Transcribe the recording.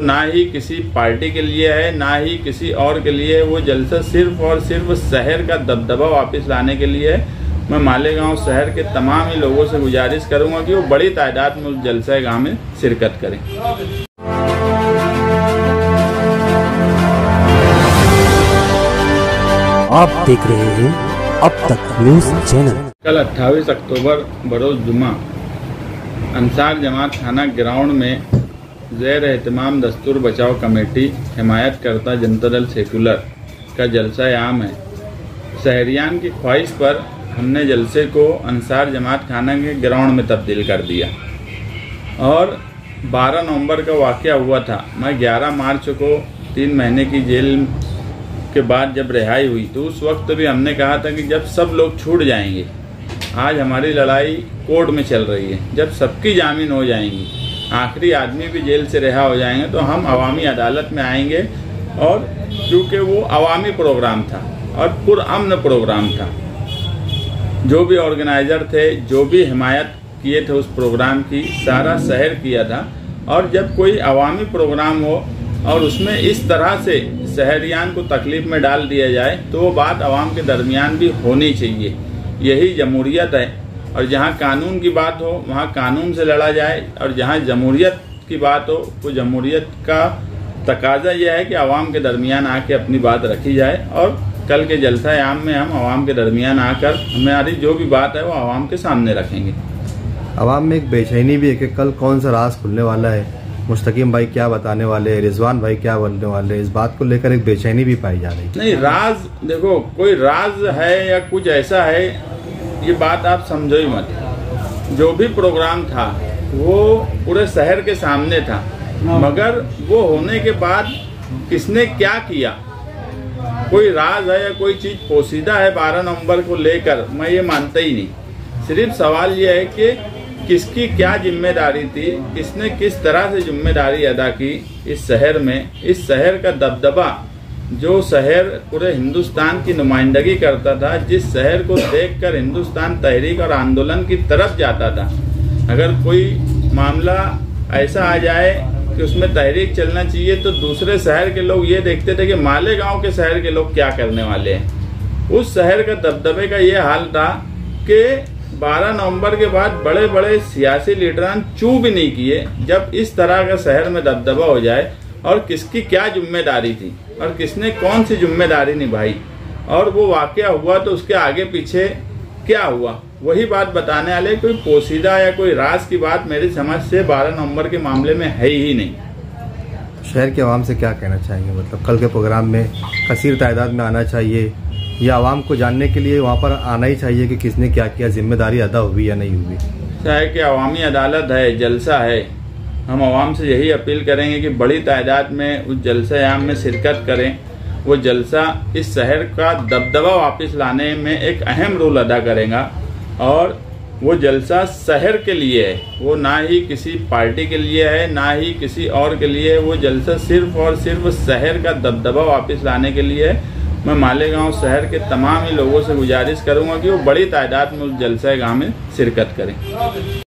ना ही किसी पार्टी के लिए है, ना ही किसी और के लिए। वो जलसा सिर्फ और सिर्फ शहर का दबदबा वापस लाने के लिए है। मैं मालेगांव शहर के तमाम ही लोगों से गुजारिश करूंगा कि वो बड़ी तादाद में उस जलसा गांव में शिरकत करें। आप देख रहे हैं अब तक न्यूज चैनल। कल 28 अक्टूबर बरोज जुमा अंसार जमात थाना ग्राउंड में ज़ेर एहतमाम दस्तूर बचाओ कमेटी हिमायत करता जनता दल सेकुलर का जलसा आम है। शहरियान की ख्वाहिश पर हमने जलसे को अंसार जमात खाना के ग्राउंड में तब्दील कर दिया और 12 नवंबर का वाक़या हुआ था। मैं 11 मार्च को 3 महीने की जेल के बाद जब रिहाई हुई तो उस वक्त भी हमने कहा था कि जब सब लोग छूट जाएंगे, आज हमारी लड़ाई कोर्ट में चल रही है, जब सबकी जामीन हो जाएंगी, आखिरी आदमी भी जेल से रिहा हो जाएंगे तो हम अवामी अदालत में आएंगे। और क्योंकि वो अवामी प्रोग्राम था और पुरअमन प्रोग्राम था, जो भी ऑर्गेनाइज़र थे, जो भी हिमायत किए थे उस प्रोग्राम की, सारा शहर किया था। और जब कोई अवामी प्रोग्राम हो और उसमें इस तरह से शहरियान को तकलीफ में डाल दिया जाए तो वो बात अवाम के दरमियान भी होनी चाहिए। यही जमहूरियत है। और जहाँ कानून की बात हो वहाँ कानून से लड़ा जाए, और जहाँ जमहूरियत की बात हो वो जमहूरियत का तकाजा यह है कि अवाम के दरमियान आके अपनी बात रखी जाए। और कल के जलसा आम में हम अवाम के दरमियान आकर हमारी जो भी बात है वो अवाम के सामने रखेंगे। अवाम में एक बेचैनी भी है कि कल कौन सा राज खुलने वाला है, मुस्तकीम भाई क्या बताने वाले हैं, रिजवान भाई क्या बोलने वाले हैं, इस बात को लेकर एक बेचैनी भी पाई जा रही है। नहीं, राज देखो, कोई राज है या कुछ ऐसा है ये बात आप समझो ही मत। जो भी प्रोग्राम था वो पूरे शहर के सामने था, मगर वो होने के बाद किसने क्या किया, कोई राज है या कोई चीज पोशीदा है 12 नवंबर को लेकर, मैं ये मानता ही नहीं। सिर्फ सवाल ये है कि किसकी क्या जिम्मेदारी थी, किसने किस तरह से जिम्मेदारी अदा की इस शहर में। इस शहर का दबदबा, जो शहर पूरे हिंदुस्तान की नुमाइंदगी करता था, जिस शहर को देखकर हिंदुस्तान तहरीक और आंदोलन की तरफ जाता था, अगर कोई मामला ऐसा आ जाए कि उसमें तहरीक चलना चाहिए तो दूसरे शहर के लोग ये देखते थे कि मालेगांव के शहर के लोग क्या करने वाले हैं। उस शहर का दबदबे का ये हाल था कि 12 नवंबर के बाद बड़े बड़े सियासी लीडरान चू भी नहीं किए जब इस तरह का शहर में दबदबा हो जाए। और किसकी क्या जिम्मेदारी थी और किसने कौन सी जिम्मेदारी निभाई और वो वाकया हुआ तो उसके आगे पीछे क्या हुआ, वही बात बताने वाले। कोई पोशीदा या कोई राज की बात मेरी समझ से 12 नवंबर के मामले में है ही नहीं। शहर के आवाम से क्या कहना चाहेंगे, मतलब कल के प्रोग्राम में कसीर तादाद में आना चाहिए या आवाम को जानने के लिए वहाँ पर आना ही चाहिए कि किसने क्या किया, जिम्मेदारी अदा हुई या नहीं हुई? चाहे कि अवामी अदालत है, जलसा है, हम आवाम से यही अपील करेंगे कि बड़ी तादाद में उस जलसा आम में शिरकत करें। वो जलसा इस शहर का दबदबा वापस लाने में एक अहम रोल अदा करेगा। और वो जलसा शहर के लिए है, वो ना ही किसी पार्टी के लिए है, ना ही किसी और के लिए। वो जलसा सिर्फ और सिर्फ शहर का दबदबा वापस लाने के लिए है। मैं मालेगांव शहर के तमाम ही लोगों से गुजारिश करूंगा कि वो बड़ी तादाद में उस जलसा गांव में शिरकत करें।